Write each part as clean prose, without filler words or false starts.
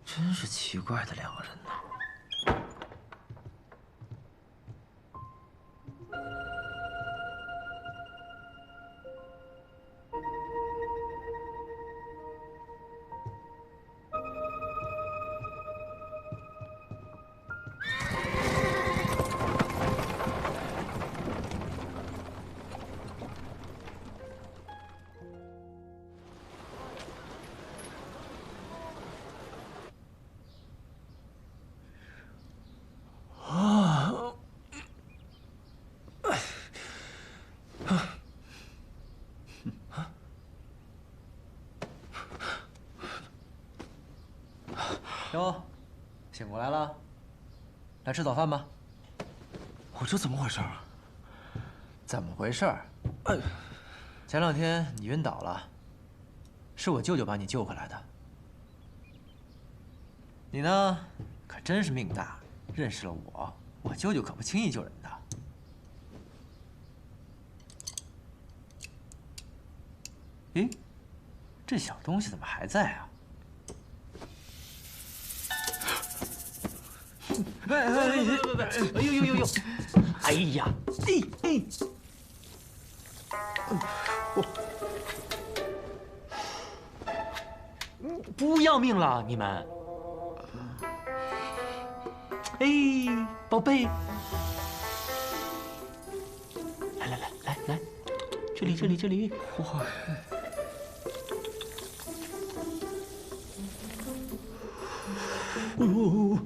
真是奇怪的两个人呢。哟，醒过来了，来吃早饭吧。我这怎么回事啊？怎么回事？前2天你晕倒了，是我舅舅把你救回来的。你呢，可真是命大，认识了我，我舅舅可不轻易救人的。咦，这小东西怎么还在啊？ 哎呦呦呦呦！哎呀，不要命了你们！哎，宝贝，来，这里，哇！哎呦，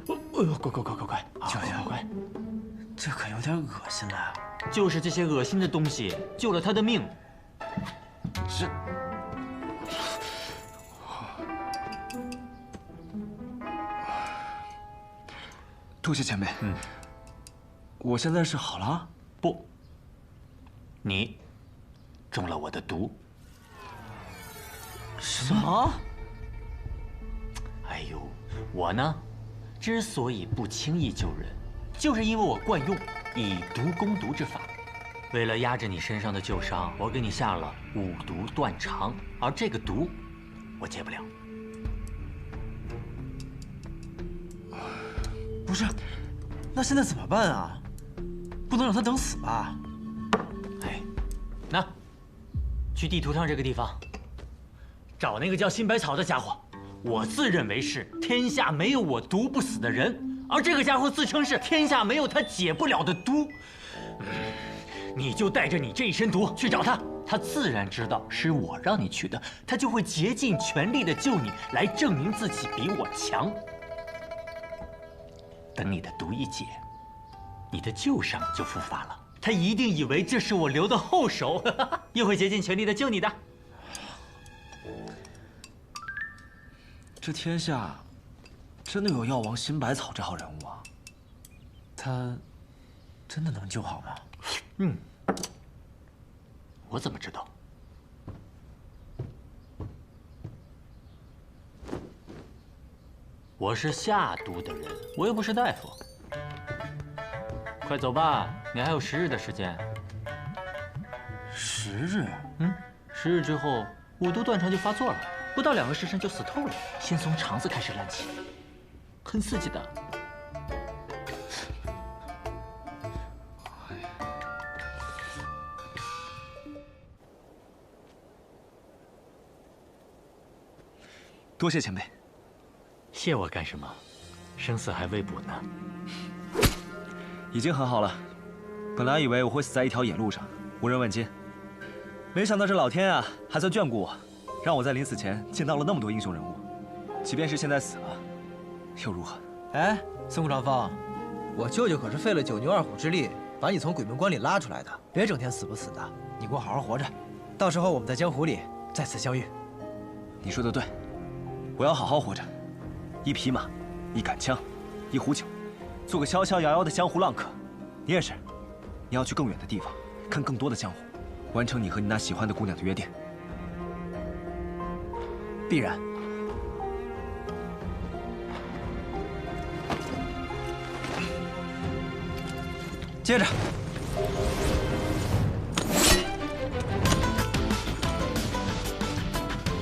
乖，舅舅，乖，这可有点恶心了。就是这些恶心的东西救了他的命。这，多谢前辈。我现在是好了？不，你中了我的毒。什么？哎呦，我呢，之所以不轻易救人，就是因为我惯用以毒攻毒之法。为了压制你身上的旧伤，我给你下了5毒断肠，而这个毒，我解不了。不是，那现在怎么办啊？不能让他等死吧？哎，那，去地图上这个地方，找那个叫辛百草的家伙。我自认为是天下没有我毒不死的人，而这个家伙自称是天下没有他解不了的毒。你就带着你这一身毒去找他，他自然知道是我让你去的，他就会竭尽全力的救你，来证明自己比我强。等你的毒一解，你的旧伤就复发了。他一定以为这是我留的后手，又会竭尽全力的救你的。这天下真的有药王辛百草这号人物啊？他真的能救好吗？嗯，我怎么知道？我是下毒的人，我又不是大夫。快走吧，你还有10日的时间。10日？嗯，10日之后5毒断肠就发作了，不到2个时辰就死透了，先从肠子开始烂起，很刺激的。多谢前辈。谢我干什么？生死还未卜呢。已经很好了。本来以为我会死在一条野路上，无人问津，没想到这老天啊，还算眷顾我，让我在临死前见到了那么多英雄人物。即便是现在死了，又如何？哎，孙顾长风，我舅舅可是费了9牛2虎之力把你从鬼门关里拉出来的，别整天死不死的，你给我好好活着，到时候我们在江湖里再次相遇。你说的对，我要好好活着，一匹马，一杆枪，一壶酒，做个逍逍遥遥的江湖浪客。你也是，你要去更远的地方，看更多的江湖，完成你和你那喜欢的姑娘的约定。必然。接着，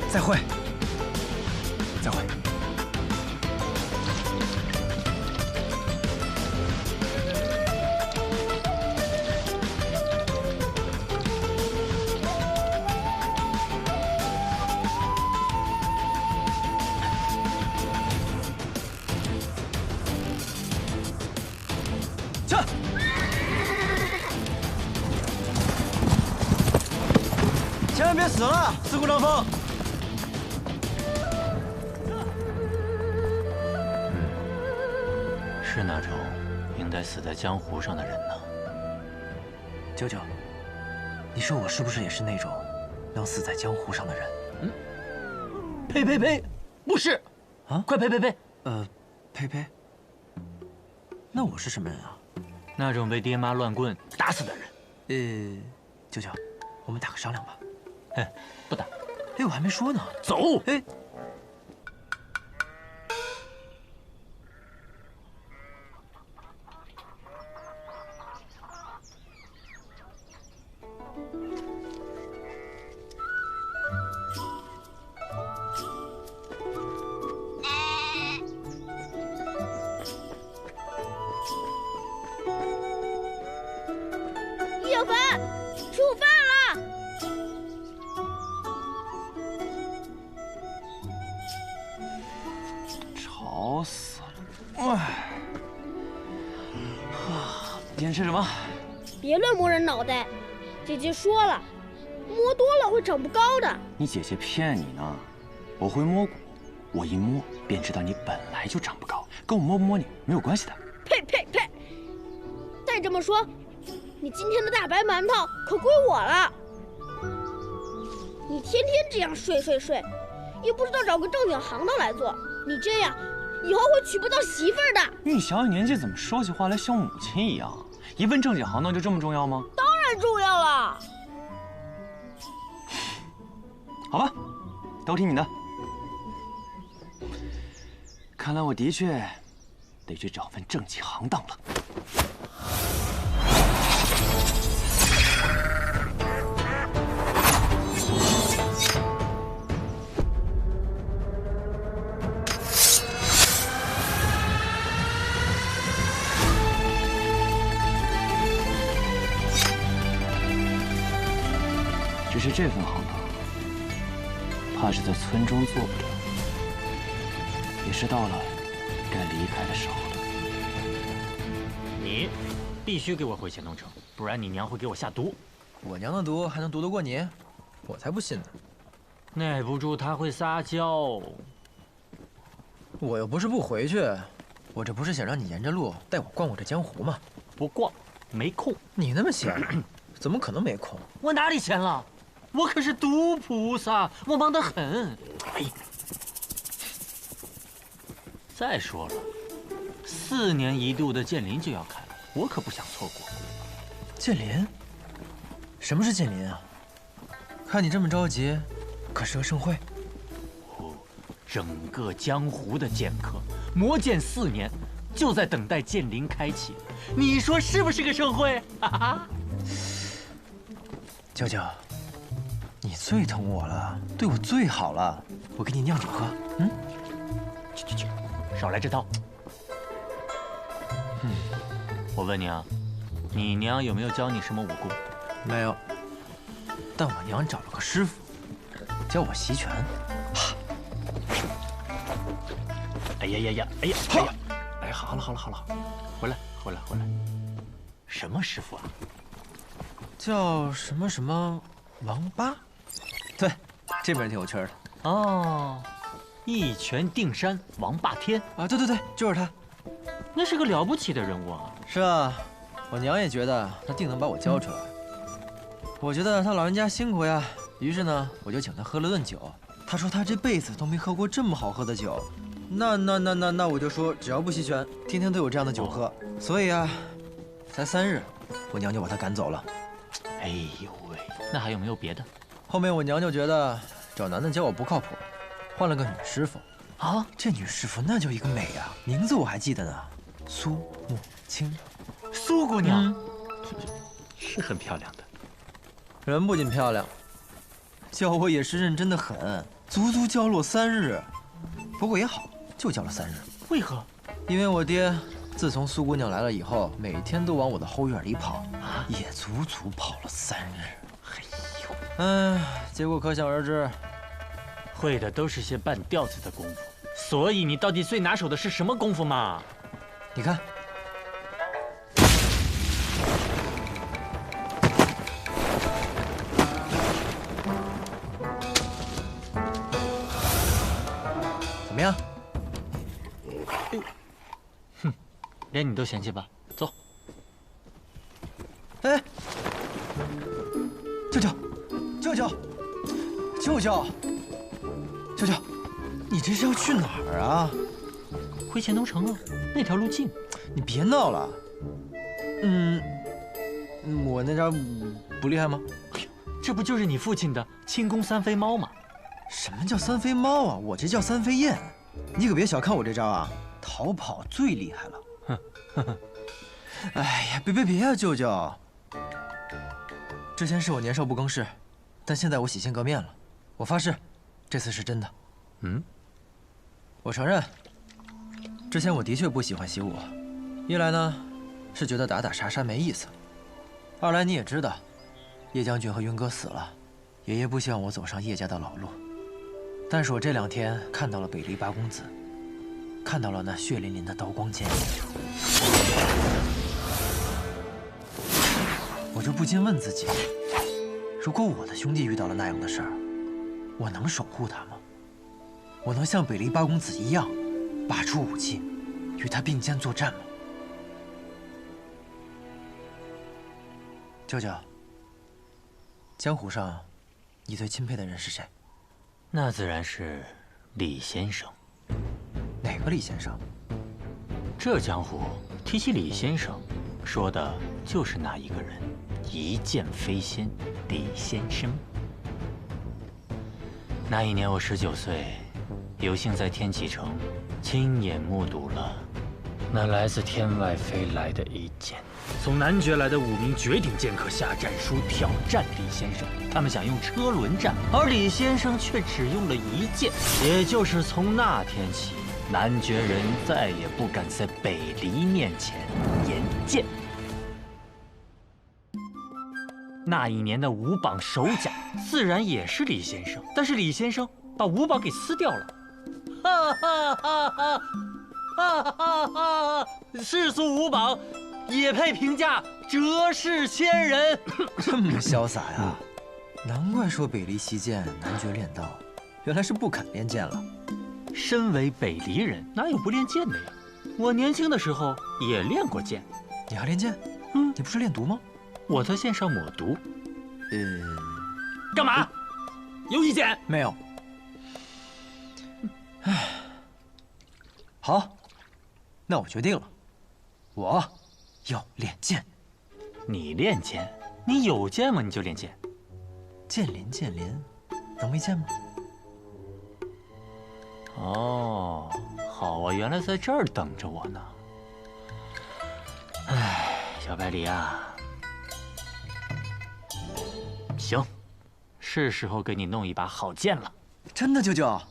再会，再会。去！千万别死了，四顾长风！是那种应该死在江湖上的人呢。舅舅，你说我是不是也是那种能死在江湖上的人？嗯？呸呸呸！不是！啊！快呸呸呸！呸呸。那我是什么人啊？那种被爹妈乱棍打死的人。舅舅，我们打个商量吧。哎，不打。哎，我还没说呢。走。哎。易小凡，吃午饭了。吵死了！哎，今天吃什么？别乱摸人脑袋，姐姐说了，摸多了会长不高的。你姐姐骗你呢，我会摸骨，我一摸便知道你本来就长不高，跟我摸不摸你没有关系的。呸呸呸！再这么说，你今天的大白馒头可归我了。你天天这样睡，也不知道找个正经行当来做，你这样以后会娶不到媳妇儿的。你小小年纪怎么说起话来像母亲一样？一份正经行当就这么重要吗？当然重要了。好吧，都听你的。看来我的确得去找份正经行当了。只是这份行当，怕是在村中做不了，也是到了该离开的时候了。你必须给我回乾东城，不然你娘会给我下毒。我娘的毒还能毒得过你？我才不信呢！耐不住他会撒娇。我又不是不回去，我这不是想让你沿着路带我逛逛这江湖吗？不逛，没空。你那么闲，怎么可能没空？我哪里闲了？我可是毒菩萨，我忙得很。哎，再说了，4年一度的剑林就要开了，我可不想错过。剑林？什么是剑林啊？看你这么着急，可是个盛会？整个江湖的剑客，磨剑4年，就在等待剑林开启。你说是不是个盛会？哈哈。舅舅，你最疼我了，对我最好了，我给你酿酒喝。嗯，去，少来这套。我问你啊，你娘有没有教你什么武功？没有，但我娘找了个师傅，教我习拳。哎呀！哎，好了，回来。什么师傅啊？叫什么王八？对，这名挺有趣的。哦，一拳定山王霸天啊！对，就是他。那是个了不起的人物啊。是啊，我娘也觉得他定能把我教出来。我觉得他老人家辛苦呀，于是呢，我就请他喝了顿酒。他说他这辈子都没喝过这么好喝的酒。那我就说，只要不习拳，天天都有这样的酒喝。所以啊，才3日，我娘就把他赶走了。哎呦喂，那还有没有别的？后面我娘就觉得找男的教我不靠谱，换了个女师傅。啊，这女师傅那叫一个美呀，名字我还记得呢，苏沐青。苏姑娘，是很漂亮的。人不仅漂亮，教我也是认真的很，足足教了我3日。不过也好，就教了3日。为何？因为我爹自从苏姑娘来了以后，每天都往我的后院里跑，也足足跑了3日。哎呦，结果可想而知。会的都是些半吊子的功夫，所以你到底最拿手的是什么功夫嘛？你看，怎么样？连你都嫌弃吧？走。哎，舅舅，你这是要去哪儿啊？回乾东城啊，那条路近。你别闹了。我那招不厉害吗？哎呦，这不就是你父亲的轻功3飞猫吗？什么叫3飞猫啊？我这叫3飞燕。你可别小看我这招啊，逃跑最厉害了。哎呀，别啊，舅舅。之前是我年少不更事，但现在我洗心革面了。我发誓，这次是真的。我承认，之前我的确不喜欢习武。一来呢，是觉得打打杀杀没意思；二来你也知道，叶将军和云哥死了，爷爷不希望我走上叶家的老路。但是我这2天看到了北离八公子，看到了那血淋淋的刀光剑影，我就不禁问自己：如果我的兄弟遇到了那样的事儿，我能守护他吗？我能像北离八公子一样，拔出武器，与他并肩作战吗？舅舅，江湖上，你最钦佩的人是谁？那自然是李先生。哪个李先生？这江湖提起李先生，说的就是那一个人，一剑飞仙李先生。那一年我19岁，有幸在天启城亲眼目睹了那来自天外飞来的一剑。从南绝来的5名绝顶剑客下战书挑战李先生，他们想用车轮战，而李先生却只用了1剑。也就是从那天起，南绝人再也不敢在北离面前言剑。那一年的5榜首甲自然也是李先生，但是李先生把5榜给撕掉了。哈哈哈哈！哈哈哈！世俗5榜，也配评价折世仙人。这么潇洒呀，难怪说北离西剑难绝练道，原来是不肯练剑了。身为北离人，哪有不练剑的呀？我年轻的时候也练过剑。你还练剑？你不是练毒吗？我在剑上抹毒。干嘛？有意见？没有。唉，好，那我决定了，我要练剑。你练剑？你有剑吗？你就练剑？剑灵剑灵，能没剑吗？哦，好啊，原来在这儿等着我呢。唉，小百里啊，行，是时候给你弄一把好剑了。真的，舅舅？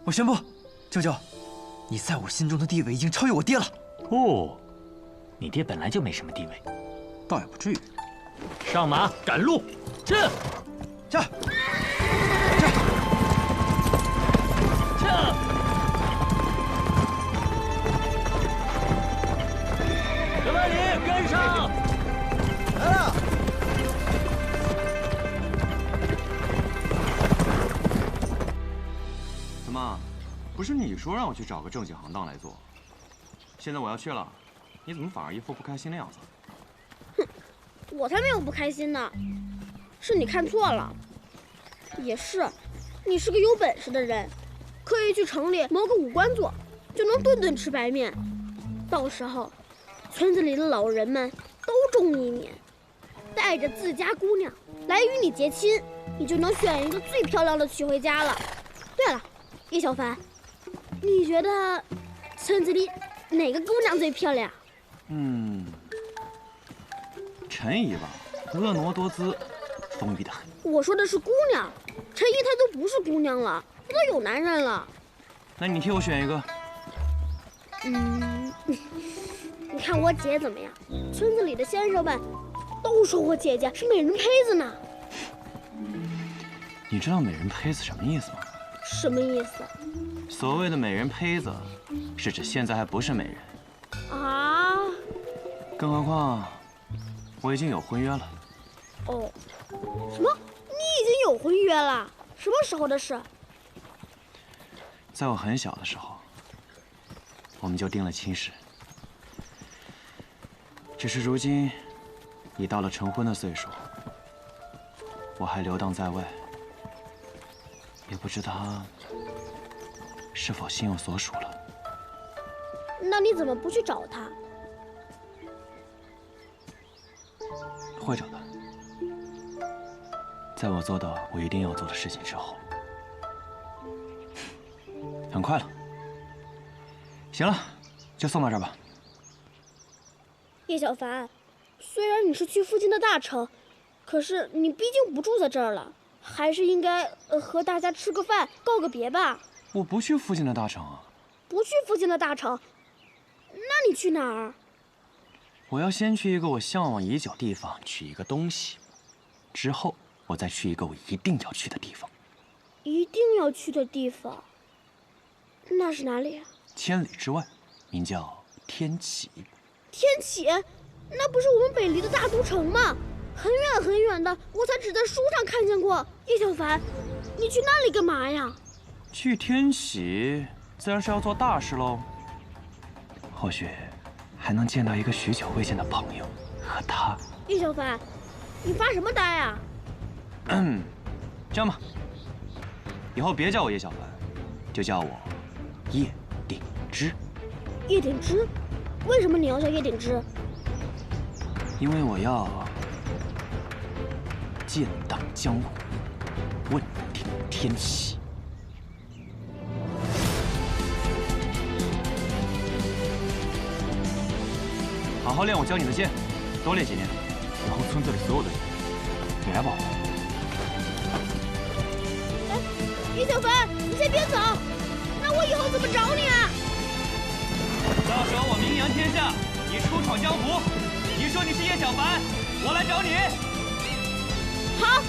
我宣布，舅舅，你在我心中的地位已经超越我爹了。哦，你爹本来就没什么地位，倒也不至于。上马赶路，去！去！小百里，跟上！来了。怎么，不是你说让我去找个正经行当来做？现在我要去了，你怎么反而一副不开心的样子？哼，我才没有不开心呢，是你看错了。也是，你是个有本事的人，可以去城里谋个武官做，就能顿顿吃白面。到时候，村子里的老人们都中意你，带着自家姑娘来与你结亲，你就能选一个最漂亮的娶回家了。对了，叶小凡，你觉得村子里哪个姑娘最漂亮？陈姨吧，婀娜多姿，丰腴得很。我说的是姑娘，陈姨她都不是姑娘了，她都有男人了。那你替我选一个。你看我姐怎么样？村子里的先生们都说我姐姐是美人胚子呢。你知道美人胚子什么意思吗？什么意思？所谓的美人胚子，是指现在还不是美人。啊？更何况，我已经有婚约了。哦，什么？你已经有婚约了？什么时候的事？在我很小的时候，我们就定了亲事。只是如今，已到了成婚的岁数，我还流荡在外，也不知他是否心有所属了。那你怎么不去找他？会找的，在我做到我一定要做的事情之后。很快了。行了，就送到这儿吧。叶小凡，虽然你是去附近的大城，可是你毕竟不住在这儿了，还是应该和大家吃个饭，告个别吧。我不去附近的大城啊。不去附近的大城，那你去哪儿？我要先去一个我向往已久的地方取一个东西，之后我再去一个我一定要去的地方。一定要去的地方，那是哪里啊？千里之外，名叫天启。天启，那不是我们北离的大都城吗？很远很远的，我才只在书上看见过。叶小凡，你去那里干嘛呀？去天启，自然是要做大事喽。或许还能见到一个许久未见的朋友，和他。叶小凡，你发什么呆啊？这样吧，以后别叫我叶小凡，就叫我叶鼎之。叶鼎之？为什么你要叫叶鼎之？因为我要剑荡江湖，问鼎天启。好好练我教你的剑，多练几年，以后村子里所有的人，你来保护。叶小凡，你先别走，那我以后怎么找你啊？到时候我名扬天下，你出闯江湖，你说你是叶小凡，我来找你。好。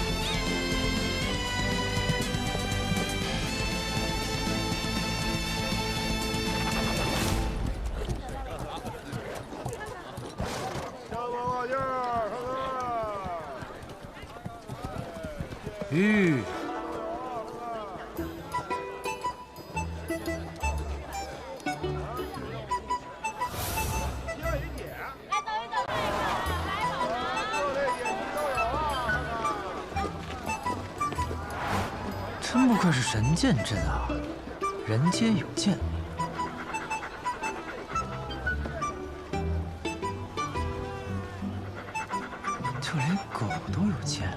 吁。真不愧是神剑阵啊，人皆有剑。就连狗都有剑。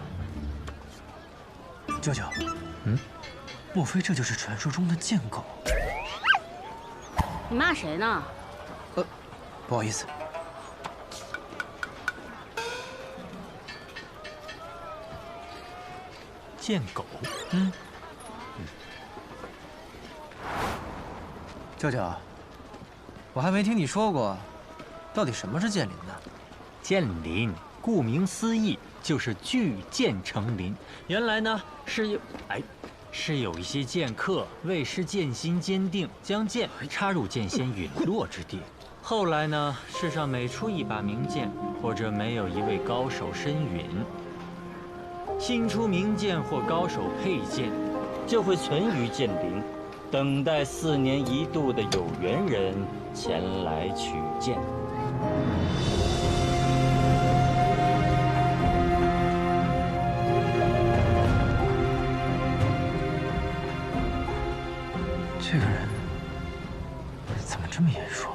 舅舅，莫非这就是传说中的剑狗？你骂谁呢？不好意思。剑狗。舅舅，我还没听你说过，到底什么是剑林呢？剑林，顾名思义，就是巨剑成林。原来呢是有一些剑客为使剑心坚定，将剑插入剑仙陨落之地。后来呢，世上每出一把名剑，或者没有一位高手身陨，新出名剑或高手佩剑，就会存于剑林，等待4年一度的有缘人前来取剑。这个人怎么这么眼熟？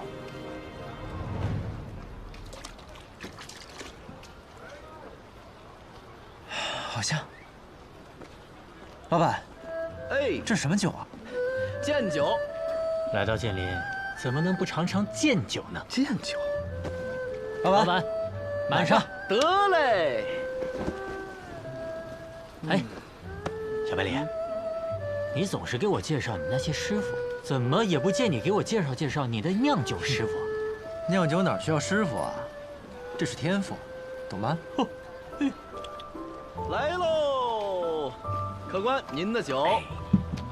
好像。老板，哎，这是什么酒啊？剑酒。来到剑林，怎么能不尝尝剑酒呢？剑酒。老板，满上。得嘞。哎，小白脸，你总是给我介绍你那些师傅，怎么也不见你给我介绍介绍你的酿酒师傅？酿酒哪需要师傅啊？这是天赋，懂吗？来喽，客官，您的酒，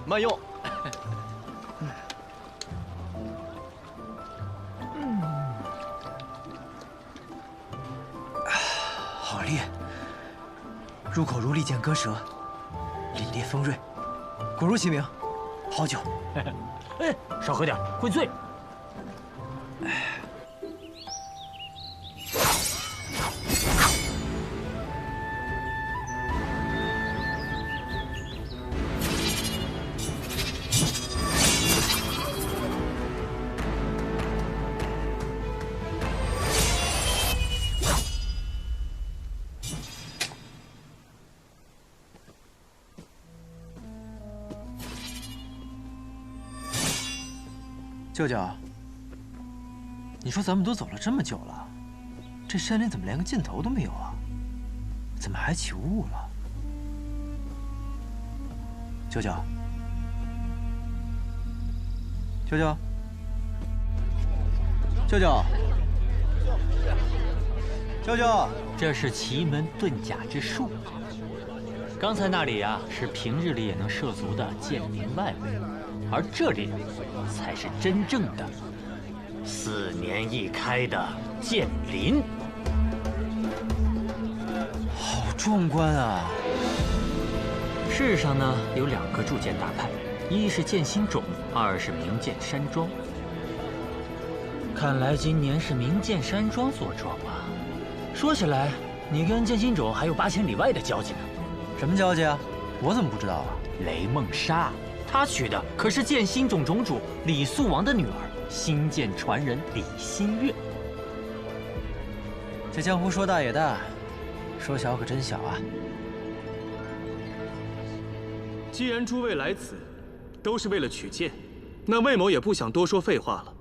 慢用。好烈，入口如利剑割舌，凛冽锋锐，果如其名，好酒。哎，少喝点，会醉。舅舅，你说咱们都走了这么久了，这山林怎么连个尽头都没有啊？怎么还起雾了？舅舅，舅舅，舅舅，舅舅，这是奇门遁甲之术。刚才那里啊，是平日里也能涉足的剑林外围，而这里才是真正的4年一开的剑林。好壮观啊！世上呢有2个铸剑大派，一是剑心种，二是名剑山庄。看来今年是名剑山庄坐庄啊。说起来，你跟剑心种还有8千里外的交集呢。什么交集啊？我怎么不知道啊？雷梦莎，她娶的可是剑心种种主李素王的女儿，新剑传人李新月。这江湖说大也大，说小可真小啊。既然诸位来此，都是为了取剑，那魏某也不想多说废话了。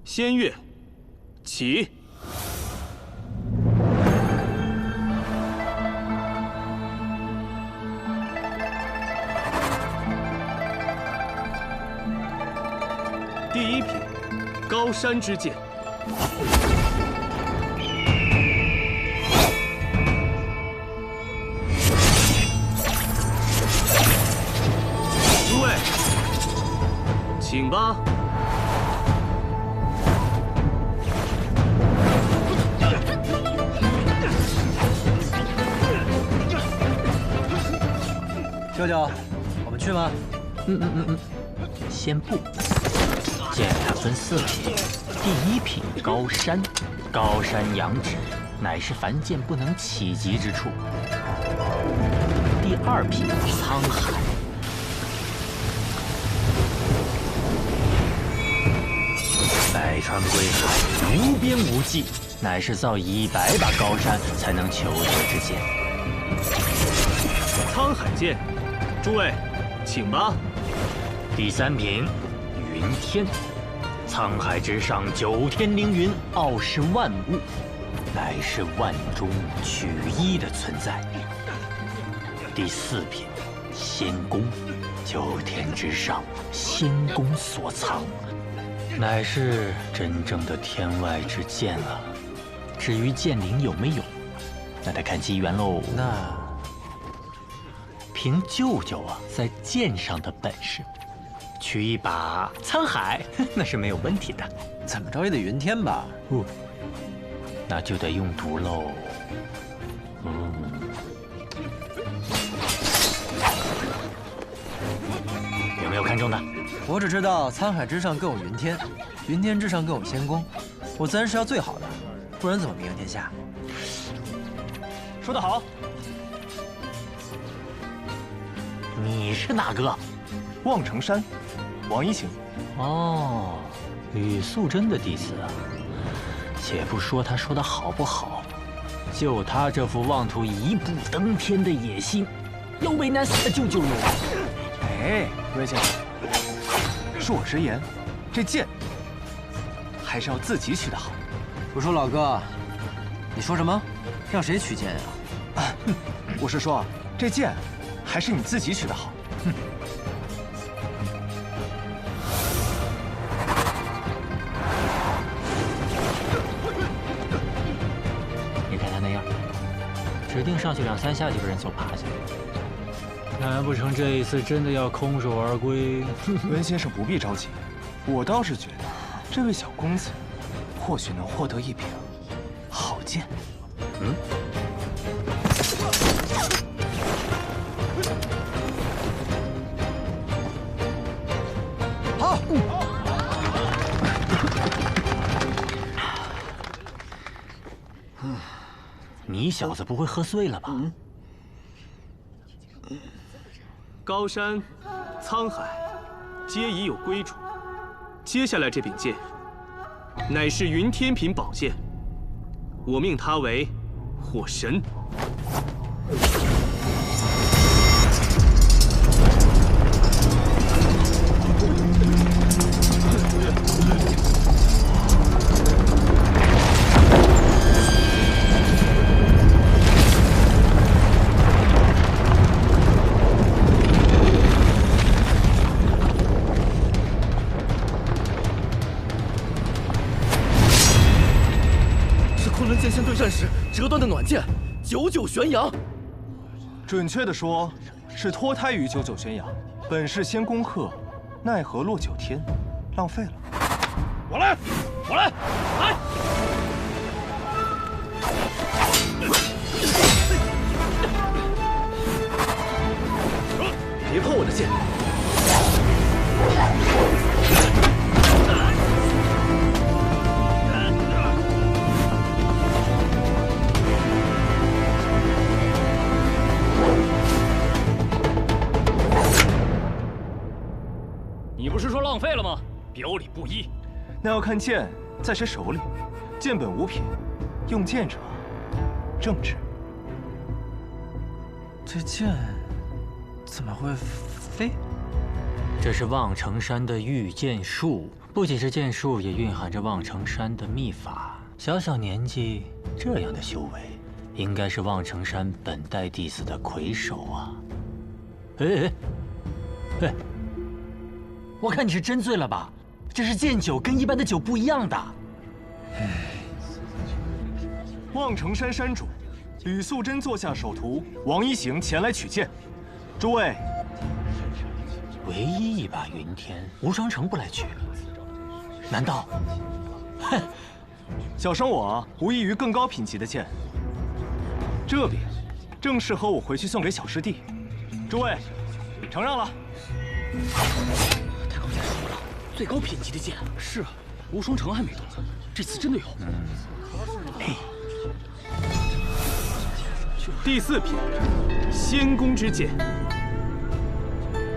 仙乐，起！第1品，高山之剑。诸位，请吧。舅舅，我们去吗？先不。剑法分4品，第1品高山，高山仰止，乃是凡剑不能企及之处。第2品沧海，百川归海，无边无际，乃是造100把高山才能求得之剑。沧海剑，诸位，请吧。第3品云天，沧海之上9天凌云，傲视万物，乃是万中取一的存在。第4品仙宫，9天之上仙宫所藏，乃是真正的天外之剑啊。至于剑灵有没有，那得看机缘喽。那凭舅舅啊在剑上的本事，取一把沧海那是没有问题的。怎么着也得云天吧？那就得用毒喽。有没有看中的？我只知道沧海之上更有云天，云天之上更有仙宫。我自然是要最好的，不然怎么名扬天下？说得好。你是哪个？望城山，王一行。哦，吕素贞的弟子啊。且不说他说的好不好，就他这副妄图一步登天的野心，要为难死的舅舅喽。哎，魏先生，恕我直言，这剑还是要自己取得好。我说老哥，你说什么？让谁取剑啊？我是说，这剑还是你自己取得好。你看他那样，指定上去2、3下就被人揍趴下。难不成这一次真的要空手而归？温先生不必着急，我倒是觉得这位小公子或许能获得一柄好剑。好。你小子不会喝醉了吧？高山、沧海，皆已有归主。接下来这柄剑，乃是云天品宝剑，我命它为火神。剑仙对战时折断的暖剑，99玄阳。准确的说，是脱胎于99玄阳。本是仙宫鹤，奈何落9天，浪费了。我来，我来，来！别碰我的剑！你不是说浪费了吗？表里不一。那要看剑在谁手里。剑本无品，用剑者正直。这剑怎么会飞？这是望城山的御剑术，不仅是剑术，也蕴含着望城山的秘法。小小年纪这样的修为，应该是望城山本代弟子的魁首啊！哎，我看你是真醉了吧？这是剑酒，跟一般的酒不一样的。望城山山主吕素贞座下手徒王一行前来取剑，诸位。唯一一把云天，无双城不来取，难道？哼！小生我无异于更高品级的剑，这柄正适合我回去送给小师弟。诸位，承让了。他刚才说了，最高品级的剑。是啊，无双城还没动，这次真的有。第4品，仙宫之剑，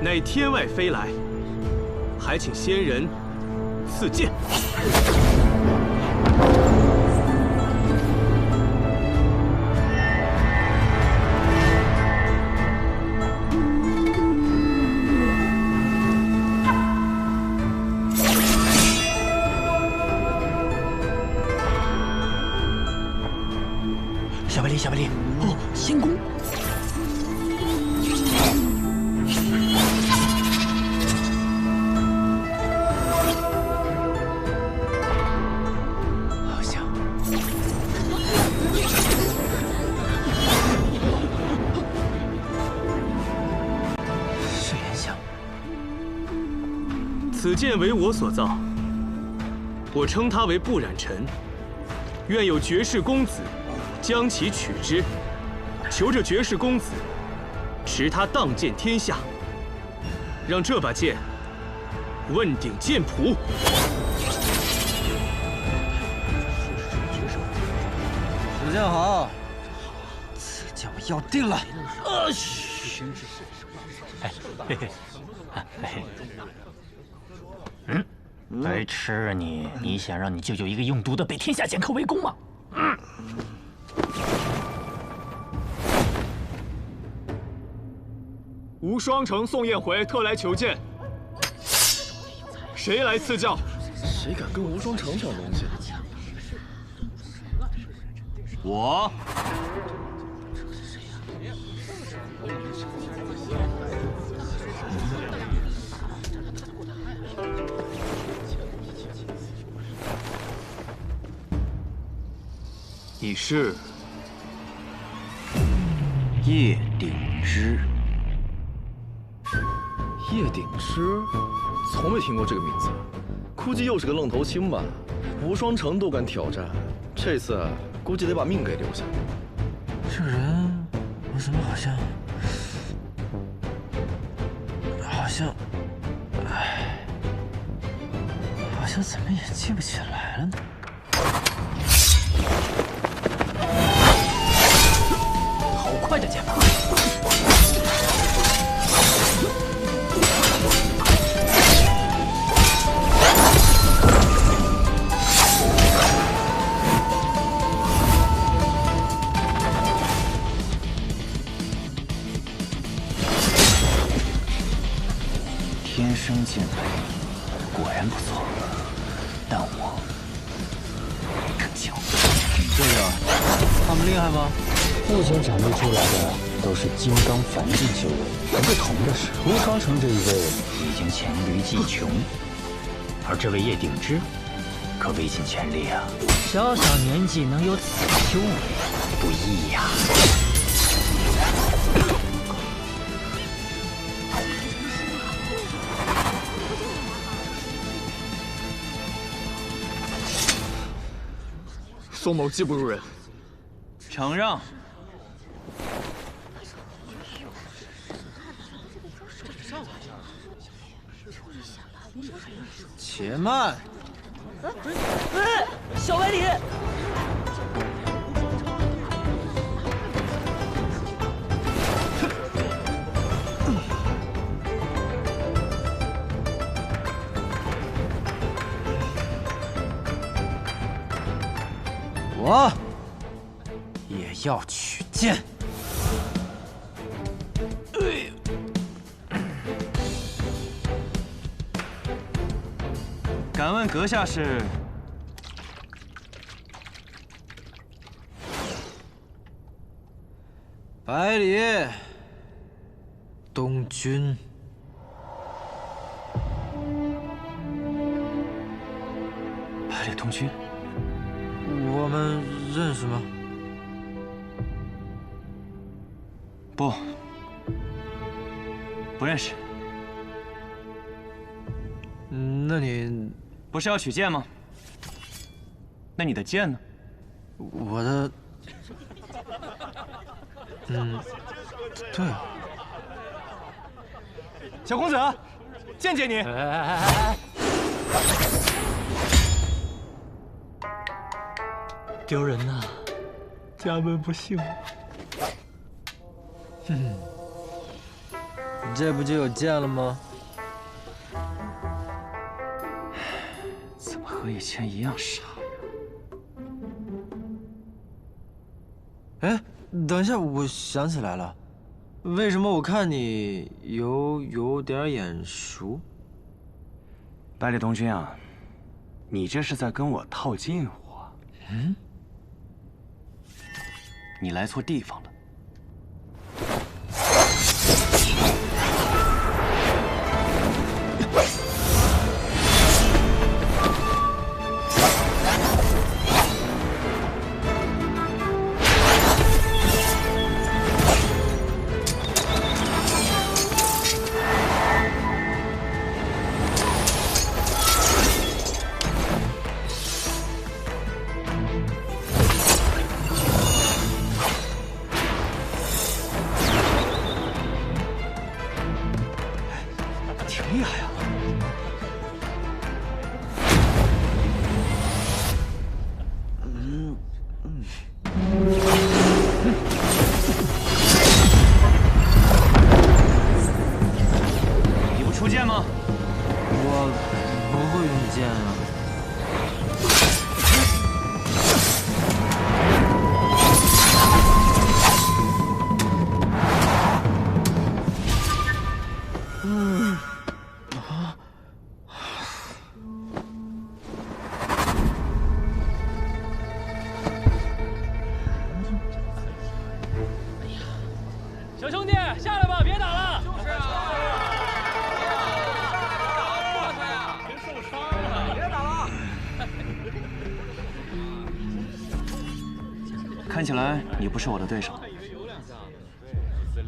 乃天外飞来，还请仙人赐剑。小白梨，哦，仙宫。好像。是莲香。此剑为我所造，我称它为不染尘。愿有绝世公子将其取之，求这绝世公子持它荡剑天下，让这把剑问鼎剑谱。主将好，此剑我要定了。白痴啊你！你想让你舅舅一个用毒的被天下剑客围攻吗？无双城宋彦回特来求见，谁来赐教？谁敢跟无双城抢东西？我。你是叶鼎之。叶鼎之，从没听过这个名字，估计又是个愣头青吧？无双城都敢挑战，这次估计得把命给留下。这人，我怎么好像，好像怎么也记不起来了呢？好快的剑法！天生剑法果然不错，但我更强。舅舅，他们厉害吗？目前展露出来的都是金刚凡境修为，不同的是，无双城这一位已经黔驴技穷，而这位叶鼎之可未尽全力啊！小小年纪能有此修为，不易呀。宋某技不如人，承让。且慢！小白梨，我也要取剑。敢问阁下是？百里东君。百里东君，我们认识吗？不认识。那你不是要取剑吗？那你的剑呢？我的，对，小公子，见见你。丢人呐！家门不幸。这不就有剑了吗？怎么和以前一样傻呀？哎，等一下，我想起来了，为什么我看你有点眼熟？百里东君啊，你这是在跟我套近乎啊？嗯，你来错地方了。挺厉害啊！你不出剑吗？我不会用剑啊。小兄弟，下来吧，别打了。就是啊。别受伤了，别打了。看起来你不是我的对手。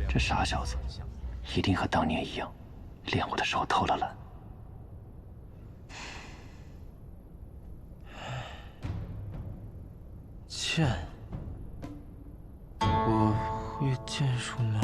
这傻小子，一定和当年一样，练我的时候偷了懒。剑，我会剑术吗？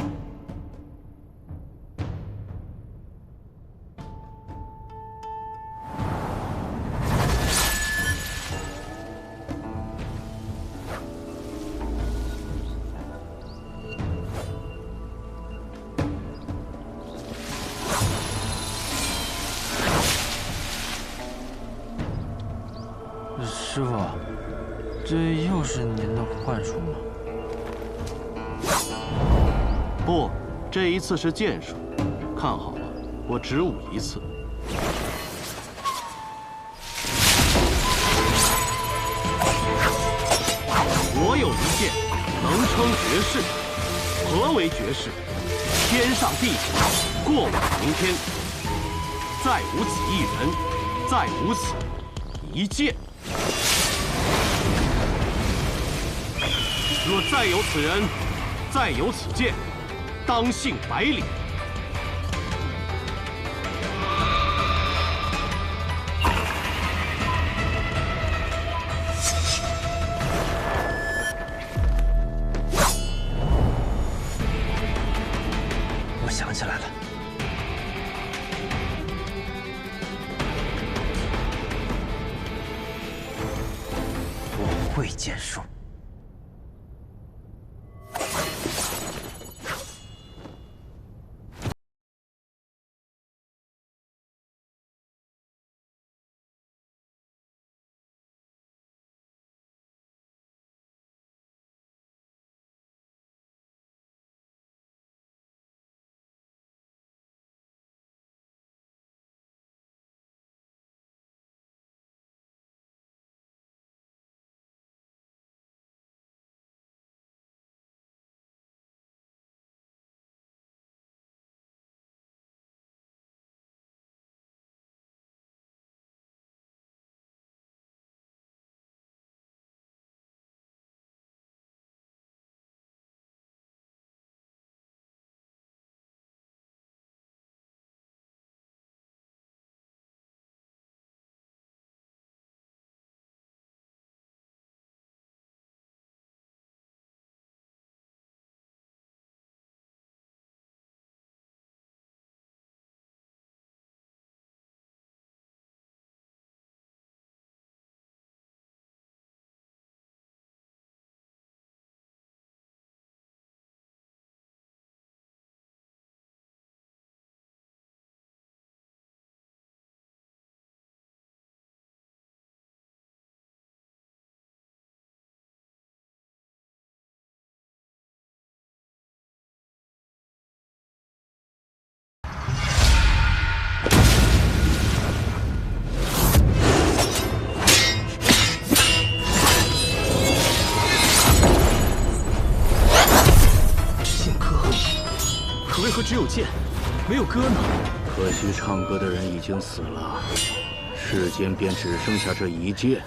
师傅，这又是您的幻术吗？不，这一次是剑术。看好了，我只舞一次。我有一剑，能称绝世。何为绝世？天上地下，过往明天。再无此一人，再无此一剑。若再有此人，再有此剑，当幸百里。我想起来了，我会剑术。只有剑，没有歌呢？可惜唱歌的人已经死了，世间便只剩下这一剑，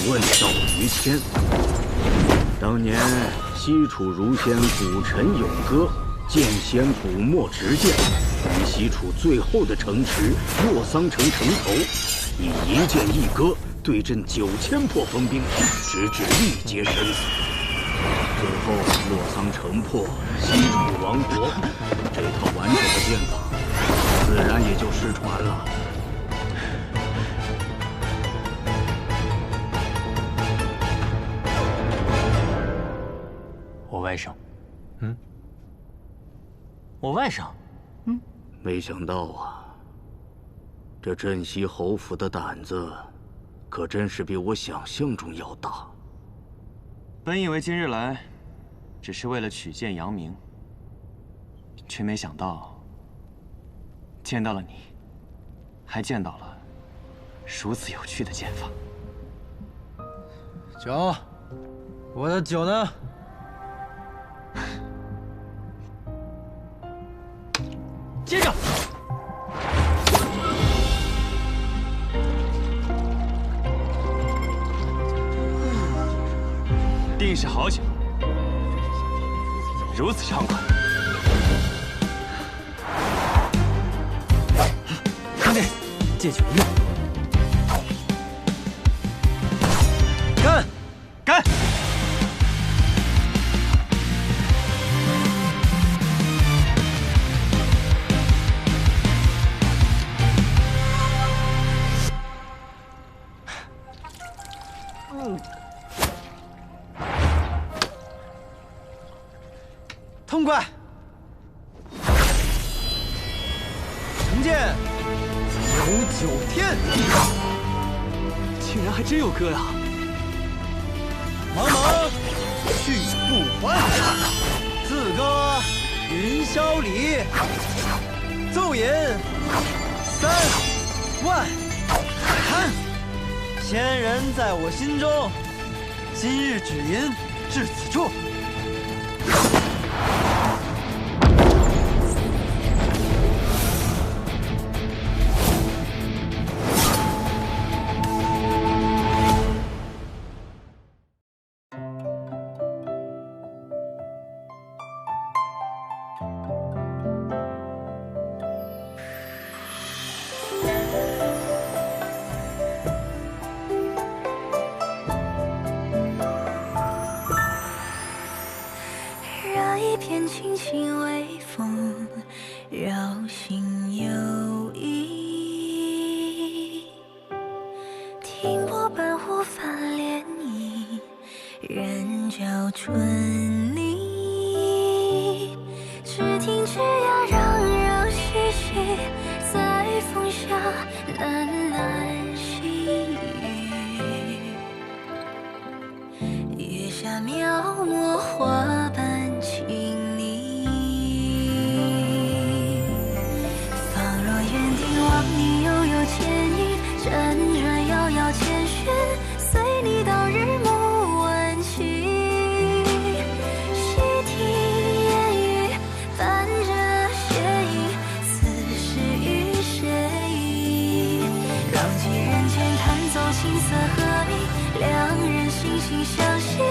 问道于天。当年西楚儒仙古臣咏歌，剑仙古墨执剑，于西楚最后的城池洛桑城城头，以一剑一歌对阵9000破锋兵，直至力竭生死。最后洛桑城破，西楚亡国，这套完整的剑法，自然也就失传了。我外甥，我外甥，没想到啊，这镇西侯府的胆子，可真是比我想象中要大。本以为今日来，只是为了取剑扬名，却没想到见到了你，还见到了如此有趣的剑法。酒，我的酒呢？接着，定是好酒，如此畅快。兄弟，借酒一乐。干！干！痛快！成剑有9天，竟然还真有歌呀！茫茫去不还，自歌云霄里，奏吟3万堪。仙人在我心中，今日只吟至此处。一片轻轻微风，绕心游弋。听波般忽泛涟漪，人教春泥。只听枝桠攘攘嬉戏，在风下喃喃细语。月下描摹花瓣。辗转遥遥千寻，随你到日暮晚晴。细听烟雨，伴着斜影，此事与谁？让几人间弹奏青涩和鸣，两人惺惺相惜。